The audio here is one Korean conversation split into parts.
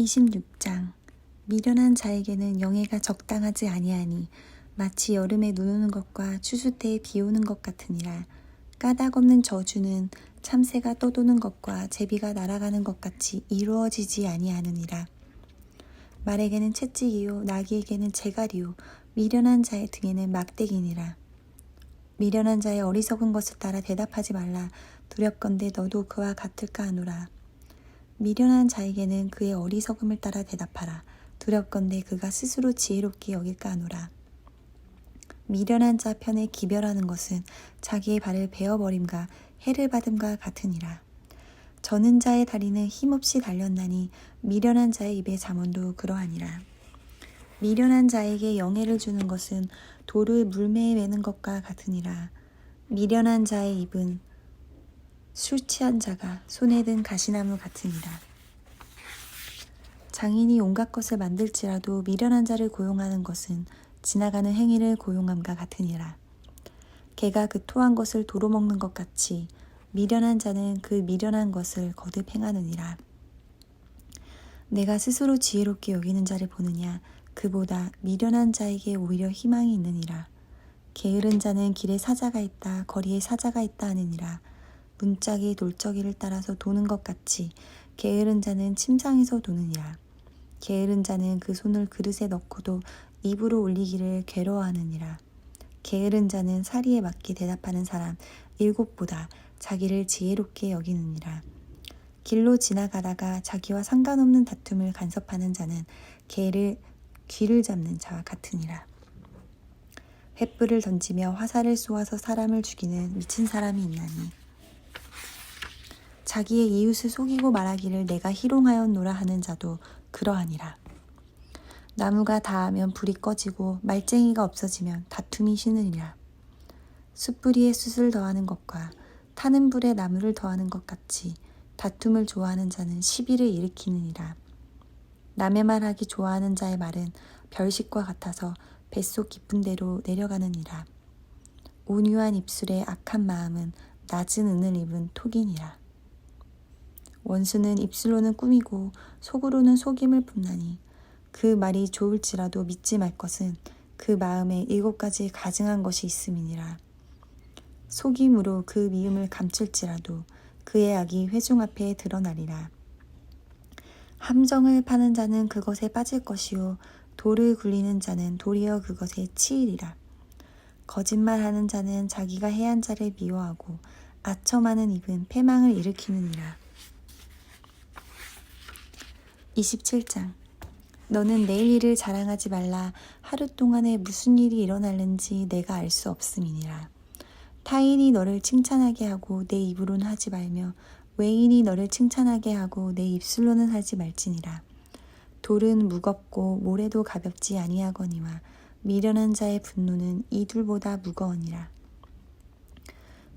26장. 미련한 자에게는 영예가 적당하지 아니하니 마치 여름에 눈 오는 것과 추수 때에 비 오는 것 같으니라. 까닭 없는 저주는 참새가 떠도는 것과 제비가 날아가는 것 같이 이루어지지 아니하느니라. 말에게는 채찍이요 나귀에게는 재갈이요 미련한 자의 등에는 막대기니라. 미련한 자의 어리석은 것을 따라 대답하지 말라. 두렵건대 너도 그와 같을까 하노라. 미련한 자에게는 그의 어리석음을 따라 대답하라. 두렵건대 그가 스스로 지혜롭게 여길까 하노라. 미련한 자 편에 기별하는 것은 자기의 발을 베어버림과 해를 받음과 같으니라. 저는 자의 다리는 힘없이 달렸나니 미련한 자의 입의 잠언도 그러하니라. 미련한 자에게 영예를 주는 것은 돌을 물매에 매는 것과 같으니라. 미련한 자의 입은 술 취한 자가 손에 든 가시나무 같으니라. 장인이 온갖 것을 만들지라도 미련한 자를 고용하는 것은 지나가는 행위를 고용함과 같으니라. 개가 그 토한 것을 도로 먹는 것 같이 미련한 자는 그 미련한 것을 거듭 행하느니라. 내가 스스로 지혜롭게 여기는 자를 보느냐 그보다 미련한 자에게 오히려 희망이 있느니라. 게으른 자는 길에 사자가 있다 거리에 사자가 있다 하느니라. 문짝이 돌적이를 따라서 도는 것 같이 게으른 자는 침상에서 도느니라. 게으른 자는 그 손을 그릇에 넣고도 입으로 올리기를 괴로워하느니라. 게으른 자는 사리에 맞게 대답하는 사람 7보다 자기를 지혜롭게 여기느니라. 길로 지나가다가 자기와 상관없는 다툼을 간섭하는 자는 귀를 잡는 자와 같으니라. 횃불을 던지며 화살을 쏘아서 사람을 죽이는 미친 사람이 있나니 자기의 이웃을 속이고 말하기를 내가 희롱하였노라 하는 자도 그러하니라. 나무가 다하면 불이 꺼지고 말쟁이가 없어지면 다툼이 쉬느니라. 숯불이에 숯을 더하는 것과 타는 불에 나무를 더하는 것 같이 다툼을 좋아하는 자는 시비를 일으키느니라. 남의 말하기 좋아하는 자의 말은 별식과 같아서 뱃속 깊은 데로 내려가느니라. 온유한 입술에 악한 마음은 낮은 은을 입은 톡이니라. 원수는 입술로는 꾸미고 속으로는 속임을 뿜나니 그 말이 좋을지라도 믿지 말 것은 그 마음에 7가지 가증한 것이 있음이니라. 속임으로 그 미움을 감출지라도 그의 악이 회중 앞에 드러나리라. 함정을 파는 자는 그것에 빠질 것이요 돌을 굴리는 자는 도리어 그것에 치이리라. 거짓말하는 자는 자기가 해한 자를 미워하고 아첨하는 입은 패망을 일으키느니라. 27장. 너는 내일 일을 자랑하지 말라. 하루 동안에 무슨 일이 일어날는지 내가 알 수 없음이니라. 타인이 너를 칭찬하게 하고 내 입으로는 하지 말며 외인이 너를 칭찬하게 하고 내 입술로는 하지 말지니라. 돌은 무겁고 모래도 가볍지 아니하거니와 미련한 자의 분노는 이둘보다 무거우니라.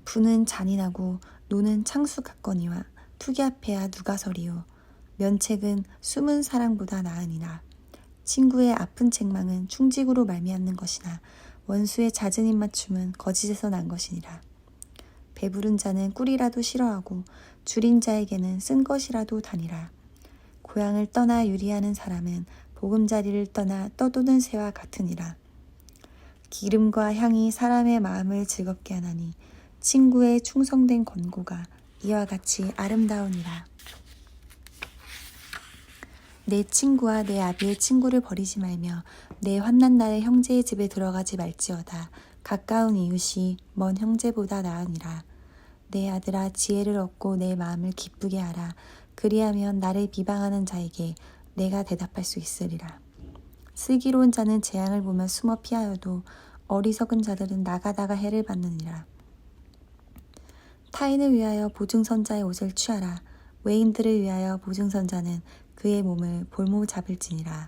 부는 잔인하고 노는 창수 같거니와 투기 앞에야 누가 서리요. 면책은 숨은 사랑보다 나으니라. 친구의 아픈 책망은 충직으로 말미암는 것이나 원수의 잦은 입맞춤은 거짓에서 난 것이니라. 배부른 자는 꿀이라도 싫어하고 줄인 자에게는 쓴 것이라도 다니라. 고향을 떠나 유리하는 사람은 보금자리를 떠나 떠도는 새와 같으니라. 기름과 향이 사람의 마음을 즐겁게 하나니 친구의 충성된 권고가 이와 같이 아름다우니라. 내 친구와 내 아비의 친구를 버리지 말며 내 환난 날에 형제의 집에 들어가지 말지어다. 가까운 이웃이 먼 형제보다 나으니라. 내 아들아 지혜를 얻고 내 마음을 기쁘게 하라. 그리하면 나를 비방하는 자에게 내가 대답할 수 있으리라. 슬기로운 자는 재앙을 보며 숨어 피하여도 어리석은 자들은 나가다가 해를 받느니라. 타인을 위하여 보증선자의 옷을 취하라. 외인들을 위하여 보증선자는 그의 몸을 볼모 잡을지니라.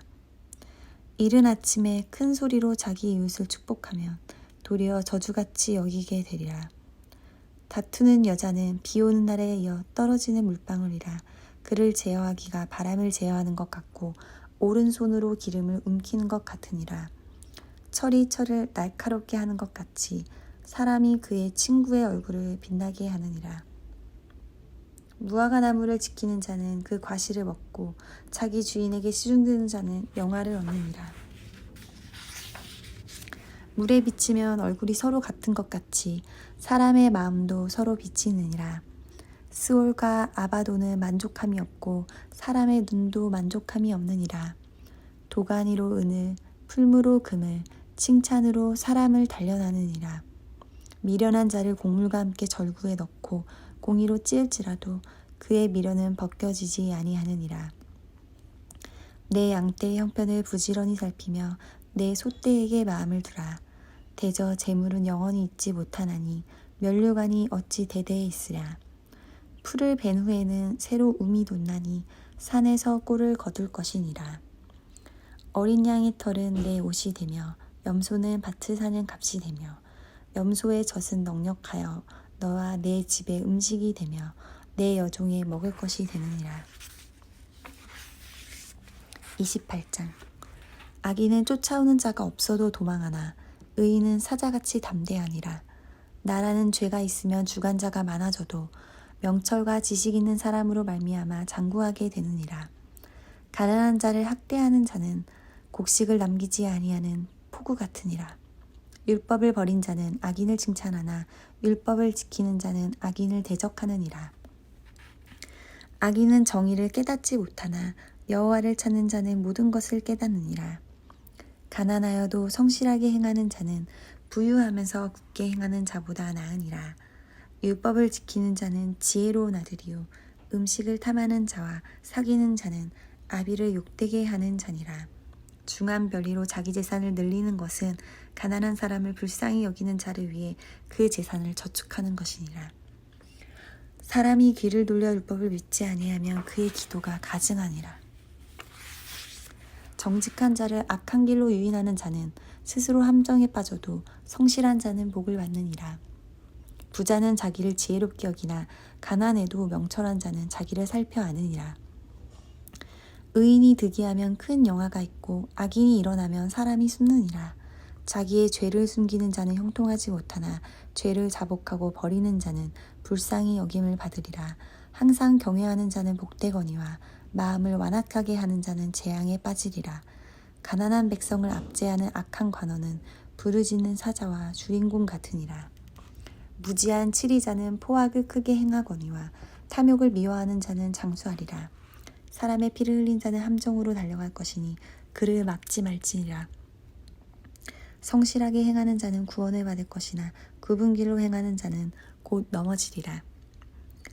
이른 아침에 큰 소리로 자기 이웃을 축복하면 도리어 저주같이 여기게 되리라. 다투는 여자는 비 오는 날에 이어 떨어지는 물방울이라. 그를 제어하기가 바람을 제어하는 것 같고 오른손으로 기름을 움키는 것 같으니라. 철이 철을 날카롭게 하는 것 같이 사람이 그의 친구의 얼굴을 빛나게 하느니라. 무화과 나무를 지키는 자는 그 과실을 먹고 자기 주인에게 시중드는 자는 영화를 얻느니라. 물에 비치면 얼굴이 서로 같은 것 같이 사람의 마음도 서로 비치느니라. 스올과 아바도는 만족함이 없고 사람의 눈도 만족함이 없느니라. 도가니로 은을, 풀무로 금을, 칭찬으로 사람을 단련하느니라. 미련한 자를 곡물과 함께 절구에 넣고 공의로 찌을지라도 그의 미련은 벗겨지지 아니하느니라. 내 양떼의 형편을 부지런히 살피며 내 소떼에게 마음을 두라. 대저 재물은 영원히 있지 못하나니 면류관이 어찌 대대에 있으랴. 풀을 벤 후에는 새로 움이 돋나니 산에서 꼴을 거둘 것이니라. 어린 양의 털은 내 옷이 되며 염소는 밭을 사는 값이 되며 염소의 젖은 넉넉하여 너와 내 집의 음식이 되며 내 여종의 먹을 것이 되느니라. 28장. 악인은 쫓아오는 자가 없어도 도망하나 의인은 사자같이 담대하니라. 나라는 죄가 있으면 주관자가 많아져도 명철과 지식 있는 사람으로 말미암아 장구하게 되느니라. 가난한 자를 학대하는 자는 곡식을 남기지 아니하는 포구 같으니라. 율법을 버린 자는 악인을 칭찬하나 율법을 지키는 자는 악인을 대적하느니라. 악인은 정의를 깨닫지 못하나 여호와를 찾는 자는 모든 것을 깨닫느니라. 가난하여도 성실하게 행하는 자는 부유하면서 굳게 행하는 자보다 나으니라. 율법을 지키는 자는 지혜로운 아들이요 음식을 탐하는 자와 사귀는 자는 아비를 욕되게 하는 자니라. 중한 별리로 자기 재산을 늘리는 것은 가난한 사람을 불쌍히 여기는 자를 위해 그 재산을 저축하는 것이니라. 사람이 귀를 돌려 율법을 믿지 아니하면 그의 기도가 가증하니라. 정직한 자를 악한 길로 유인하는 자는 스스로 함정에 빠져도 성실한 자는 복을 받느니라. 부자는 자기를 지혜롭게 여기나 가난해도 명철한 자는 자기를 살펴 아느니라. 의인이 득이하면 큰 영화가 있고 악인이 일어나면 사람이 숨느니라. 자기의 죄를 숨기는 자는 형통하지 못하나 죄를 자복하고 버리는 자는 불쌍히 여김을 받으리라. 항상 경외하는 자는 복되거니와 마음을 완악하게 하는 자는 재앙에 빠지리라. 가난한 백성을 압제하는 악한 관원은 부르짖는 사자와 주인공 같으니라. 무지한 치리자는 포악을 크게 행하거니와 탐욕을 미워하는 자는 장수하리라. 사람의 피를 흘린 자는 함정으로 달려갈 것이니 그를 막지 말지니라. 성실하게 행하는 자는 구원을 받을 것이나 굽은 길로 행하는 자는 곧 넘어지리라.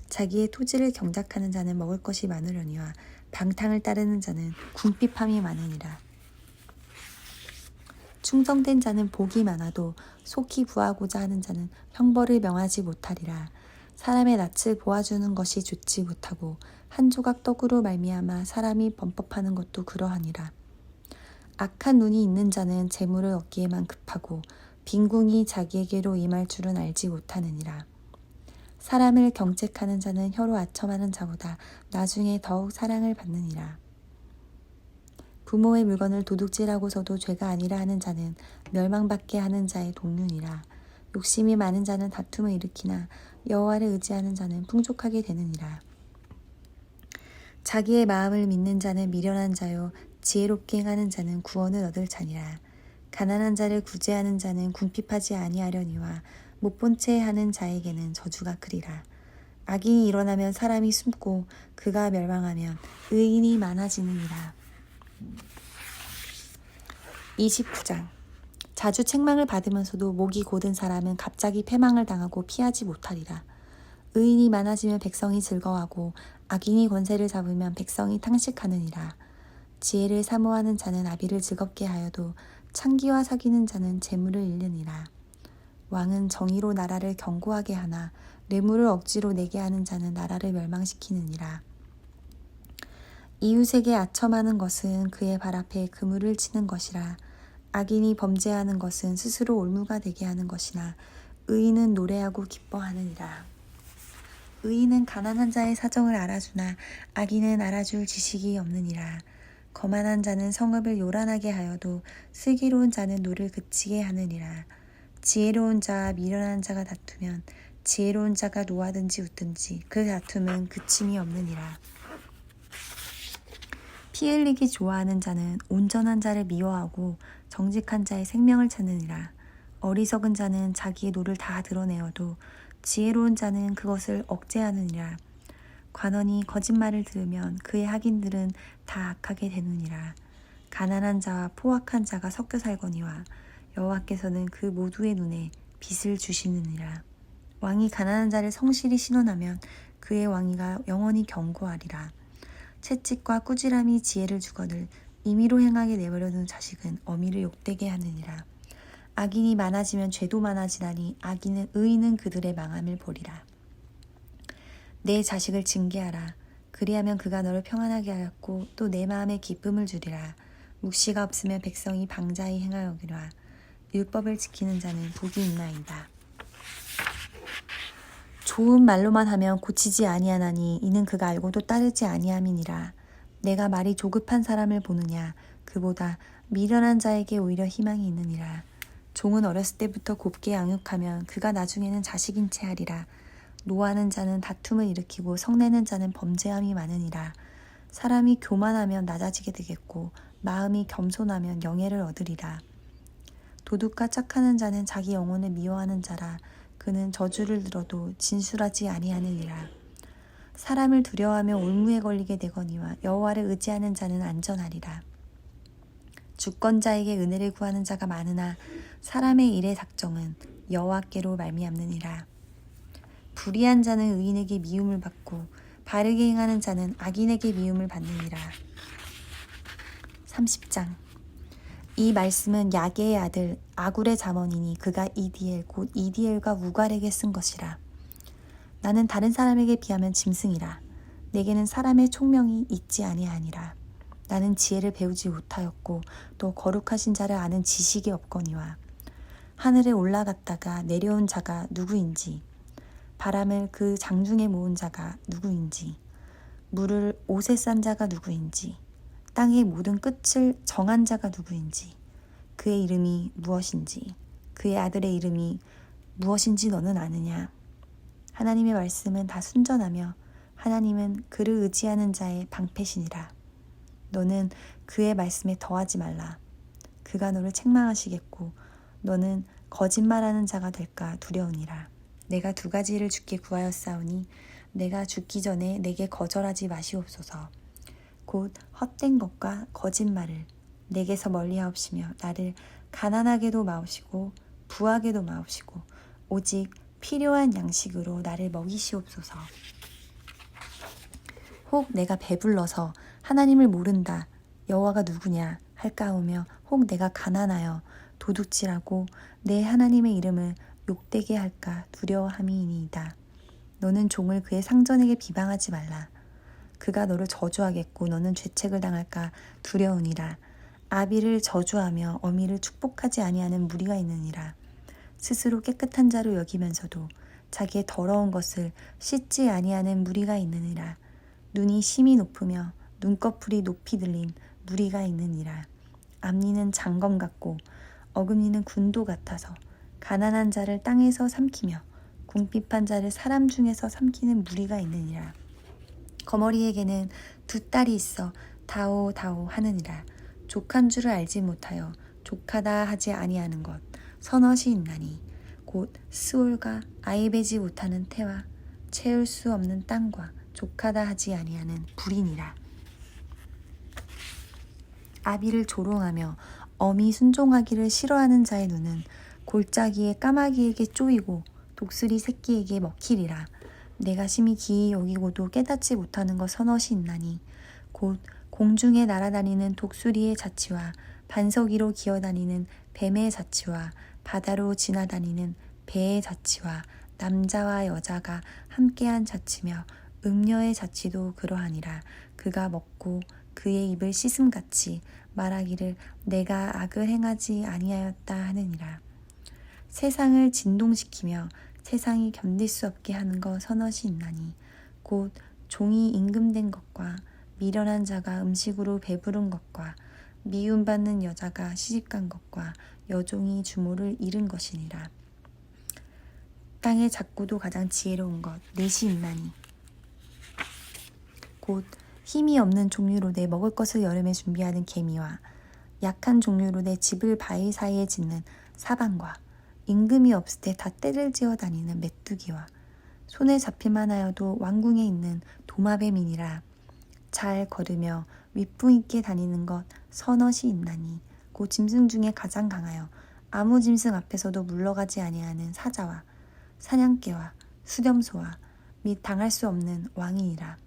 자기의 토지를 경작하는 자는 먹을 것이 많으려니와 방탕을 따르는 자는 궁핍함이 많으니라. 충성된 자는 복이 많아도 속히 구하고자 하는 자는 형벌을 명하지 못하리라. 사람의 낯을 보아주는 것이 좋지 못하고 한 조각 떡으로 말미암아 사람이 범법하는 것도 그러하니라. 악한 눈이 있는 자는 재물을 얻기에만 급하고 빈궁이 자기에게로 임할 줄은 알지 못하느니라. 사람을 경책하는 자는 혀로 아첨하는 자보다 나중에 더욱 사랑을 받느니라. 부모의 물건을 도둑질하고서도 죄가 아니라 하는 자는 멸망받게 하는 자의 동류니라. 욕심이 많은 자는 다툼을 일으키나 여호와를 의지하는 자는 풍족하게 되느니라. 자기의 마음을 믿는 자는 미련한 자요 지혜롭게 행하는 자는 구원을 얻을 자니라. 가난한 자를 구제하는 자는 궁핍하지 아니하려니와 못본 채 하는 자에게는 저주가 크리라. 악인이 일어나면 사람이 숨고 그가 멸망하면 의인이 많아지느니라. 29장. 자주 책망을 받으면서도 목이 곧은 사람은 갑자기 패망을 당하고 피하지 못하리라. 의인이 많아지면 백성이 즐거워하고 악인이 권세를 잡으면 백성이 탕식하느니라. 지혜를 사모하는 자는 아비를 즐겁게 하여도 창기와 사귀는 자는 재물을 잃느니라. 왕은 정의로 나라를 견고하게 하나 뇌물을 억지로 내게 하는 자는 나라를 멸망시키느니라. 이웃에게 아첨하는 것은 그의 발 앞에 그물을 치는 것이라. 악인이 범죄하는 것은 스스로 올무가 되게 하는 것이나 의인은 노래하고 기뻐하느니라. 의인은 가난한 자의 사정을 알아주나 악인은 알아줄 지식이 없느니라. 거만한 자는 성읍을 요란하게 하여도 슬기로운 자는 노를 그치게 하느니라. 지혜로운 자와 미련한 자가 다투면 지혜로운 자가 노하든지 웃든지 그 다툼은 그침이 없느니라. 피 흘리기 좋아하는 자는 온전한 자를 미워하고 정직한 자의 생명을 찾느니라. 어리석은 자는 자기의 노를 다 드러내어도 지혜로운 자는 그것을 억제하느니라. 관원이 거짓말을 들으면 그의 학인들은 다 악하게 되느니라. 가난한 자와 포악한 자가 섞여 살거니와 여호와께서는 그 모두의 눈에 빛을 주시느니라. 왕이 가난한 자를 성실히 신원하면 그의 왕위가 영원히 견고하리라. 채찍과 꾸지람이 지혜를 주거늘 임의로 행하게 내버려둔 자식은 어미를 욕되게 하느니라. 악인이 많아지면 죄도 많아지나니 의인은 그들의 망함을 보리라. 내 자식을 징계하라. 그리하면 그가 너를 평안하게 하였고 또 내 마음에 기쁨을 주리라. 묵시가 없으면 백성이 방자히 행하여기라. 율법을 지키는 자는 복이 있나이다. 좋은 말로만 하면 고치지 아니하나니 이는 그가 알고도 따르지 아니함이니라. 내가 말이 조급한 사람을 보느냐 그보다 미련한 자에게 오히려 희망이 있느니라. 종은 어렸을 때부터 곱게 양육하면 그가 나중에는 자식인 채 하리라. 노하는 자는 다툼을 일으키고 성내는 자는 범죄함이 많으니라. 사람이 교만하면 낮아지게 되겠고 마음이 겸손하면 영예를 얻으리라. 도둑과 착하는 자는 자기 영혼을 미워하는 자라. 그는 저주를 들어도 진술하지 아니하느니라. 사람을 두려워하며 올무에 걸리게 되거니와 여호와를 의지하는 자는 안전하리라. 주권자에게 은혜를 구하는 자가 많으나 사람의 일의 작정은 여호와께로 말미암느니라. 불의한 자는 의인에게 미움을 받고 바르게 행하는 자는 악인에게 미움을 받느니라. 30장. 이 말씀은 야게의 아들 아굴의 잠언이니 그가 이디엘 곧 이디엘과 우갈에게 쓴 것이라. 나는 다른 사람에게 비하면 짐승이라. 내게는 사람의 총명이 있지 아니하니라. 나는 지혜를 배우지 못하였고 또 거룩하신 자를 아는 지식이 없거니와 하늘에 올라갔다가 내려온 자가 누구인지 바람을 그 장중에 모은 자가 누구인지 물을 옷에 싼 자가 누구인지 땅의 모든 끝을 정한 자가 누구인지 그의 이름이 무엇인지 그의 아들의 이름이 무엇인지 너는 아느냐. 하나님의 말씀은 다 순전하며 하나님은 그를 의지하는 자의 방패시니라. 너는 그의 말씀에 더하지 말라. 그가 너를 책망하시겠고 너는 거짓말하는 자가 될까 두려우니라. 내가 두 가지를 주께 구하였사오니 내가 죽기 전에 내게 거절하지 마시옵소서. 곧 헛된 것과 거짓말을 내게서 멀리하옵시며 나를 가난하게도 마옵시고 부하게도 마옵시고 오직 필요한 양식으로 나를 먹이시옵소서. 혹 내가 배불러서 하나님을 모른다 여호와가 누구냐 할까 하오며 혹 내가 가난하여 도둑질하고 내 하나님의 이름을 욕되게 할까 두려워함이니이다. 너는 종을 그의 상전에게 비방하지 말라. 그가 너를 저주하겠고 너는 죄책을 당할까 두려우니라. 아비를 저주하며 어미를 축복하지 아니하는 무리가 있느니라. 스스로 깨끗한 자로 여기면서도 자기의 더러운 것을 씻지 아니하는 무리가 있느니라. 눈이 심히 높으며 눈꺼풀이 높이 들린 무리가 있느니라. 앞니는 장검 같고 어금니는 군도 같아서 가난한 자를 땅에서 삼키며 궁핍한 자를 사람 중에서 삼키는 무리가 있느니라. 거머리에게는 두 딸이 있어 다오다오 하느니라. 족한 줄을 알지 못하여 족하다 하지 아니하는 것 서넛이 있나니 곧 스올과 아이배지 못하는 태와 채울 수 없는 땅과 족하다 하지 아니하는 불이니라. 아비를 조롱하며 어미 순종하기를 싫어하는 자의 눈은 골짜기에 까마귀에게 쪼이고 독수리 새끼에게 먹히리라. 내가 심히 기이 여기고도 깨닫지 못하는 것 서넛이 있나니 곧 공중에 날아다니는 독수리의 자치와 반석 위로 기어다니는 뱀의 자치와 바다로 지나다니는 배의 자치와 남자와 여자가 함께한 자치며 음녀의 자치도 그러하니라. 그가 먹고 그의 입을 씻음같이 말하기를 내가 악을 행하지 아니하였다 하느니라. 세상을 진동시키며 세상이 견딜 수 없게 하는 것 서넛이 있나니 곧 종이 임금된 것과 미련한 자가 음식으로 배부른 것과 미움받는 여자가 시집간 것과 여종이 주모를 잃은 것이니라. 땅의 작고도 가장 지혜로운 것 넷이 있나니 곧 힘이 없는 종류로 내 먹을 것을 여름에 준비하는 개미와 약한 종류로 내 집을 바위 사이에 짓는 사방과 임금이 없을 때 다 떼를 지어 다니는 메뚜기와 손에 잡힐만 하여도 왕궁에 있는 도마뱀이니라. 잘 걸으며 윗붕 있게 다니는 것 서넛이 있나니 곧 짐승 중에 가장 강하여 아무 짐승 앞에서도 물러가지 아니하는 사자와 사냥개와 수렴소와 및 당할 수 없는 왕이니라.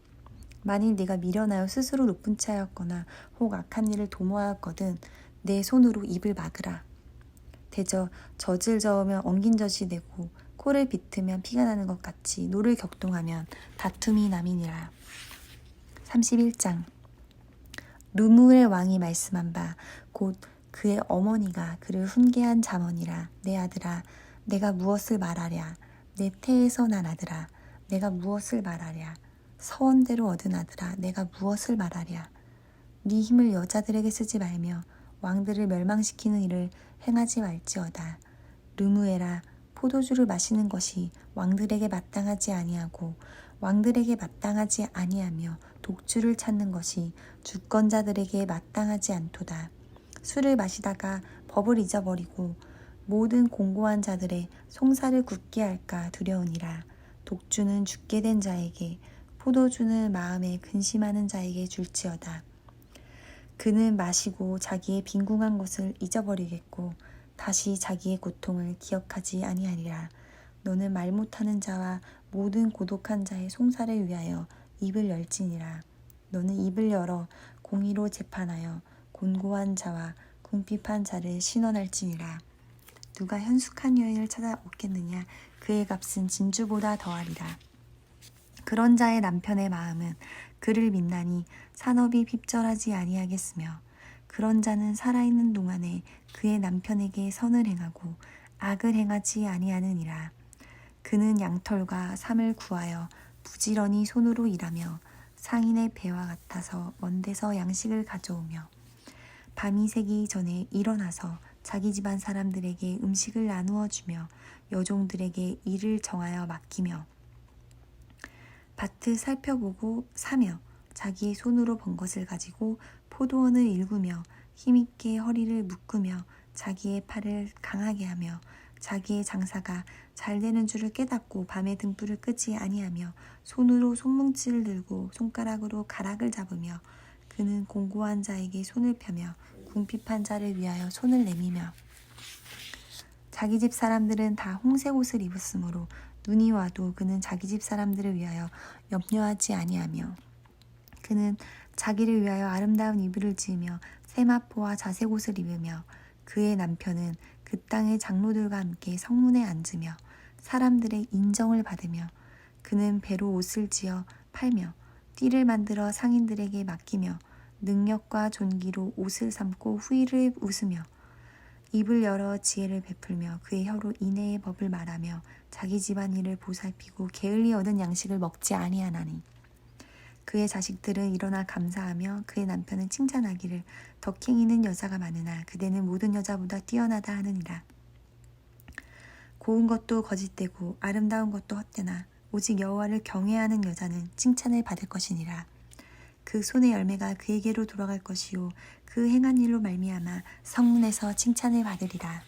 만일 네가 미련하여 스스로 높은 채 하였거나 혹 악한 일을 도모하였거든 내 손으로 입을 막으라. 대저 젖을 저으면 엉긴 젖이 되고 코를 비트면 피가 나는 것 같이 노를 격동하면 다툼이 남이니라. 31장 루무의 왕이 말씀한 바 곧 그의 어머니가 그를 훈계한 잠언이라. 내 아들아 내가 무엇을 말하랴. 내 태에서 난 아들아 내가 무엇을 말하랴. 서원대로 얻은 아들아 내가 무엇을 말하랴. 네 힘을 여자들에게 쓰지 말며 왕들을 멸망시키는 일을 행하지 말지어다. 르무에라 포도주를 마시는 것이 왕들에게 마땅하지 아니하고 왕들에게 마땅하지 아니하며 독주를 찾는 것이 주권자들에게 마땅하지 않도다. 술을 마시다가 법을 잊어버리고 모든 공고한 자들의 송사를 굳게 할까 두려우니라. 독주는 죽게 된 자에게 포도주는 마음에 근심하는 자에게 줄지어다. 그는 마시고 자기의 빈궁한 것을 잊어버리겠고 다시 자기의 고통을 기억하지 아니하리라. 너는 말 못하는 자와 모든 고독한 자의 송사를 위하여 입을 열지니라. 너는 입을 열어 공의로 재판하여 곤고한 자와 궁핍한 자를 신원할지니라. 누가 현숙한 여인을 찾아오겠느냐. 그의 값은 진주보다 더하리라. 그런 자의 남편의 마음은 그를 믿나니 산업이 핍절하지 아니하겠으며 그런 자는 살아있는 동안에 그의 남편에게 선을 행하고 악을 행하지 아니하느니라. 그는 양털과 삼을 구하여 부지런히 손으로 일하며 상인의 배와 같아서 먼 데서 양식을 가져오며 밤이 새기 전에 일어나서 자기 집안 사람들에게 음식을 나누어 주며 여종들에게 일을 정하여 맡기며 밭을 살펴보고 사며 자기의 손으로 번 것을 가지고 포도원을 일구며 힘있게 허리를 묶으며 자기의 팔을 강하게 하며 자기의 장사가 잘 되는 줄을 깨닫고 밤에 등불을 끄지 아니하며 손으로 손뭉치를 들고 손가락으로 가락을 잡으며 그는 공고한 자에게 손을 펴며 궁핍한 자를 위하여 손을 내미며 자기 집 사람들은 다 홍색 옷을 입었으므로 눈이 와도 그는 자기 집 사람들을 위하여 염려하지 아니하며 그는 자기를 위하여 아름다운 이불을 지으며 세마포와 자색 옷을 입으며 그의 남편은 그 땅의 장로들과 함께 성문에 앉으며 사람들의 인정을 받으며 그는 배로 옷을 지어 팔며 띠를 만들어 상인들에게 맡기며 능력과 존귀로 옷을 삼고 후일을 웃으며 입을 열어 지혜를 베풀며 그의 혀로 인애의 법을 말하며 자기 집안 일을 보살피고 게을리 얻은 양식을 먹지 아니하나니 그의 자식들은 일어나 감사하며 그의 남편은 칭찬하기를 덕행이는 여자가 많으나 그대는 모든 여자보다 뛰어나다 하느니라. 고운 것도 거짓되고 아름다운 것도 헛되나 오직 여호와를 경외하는 여자는 칭찬을 받을 것이니라. 그 손의 열매가 그에게로 돌아갈 것이요 그 행한 일로 말미암아 성문에서 칭찬을 받으리라.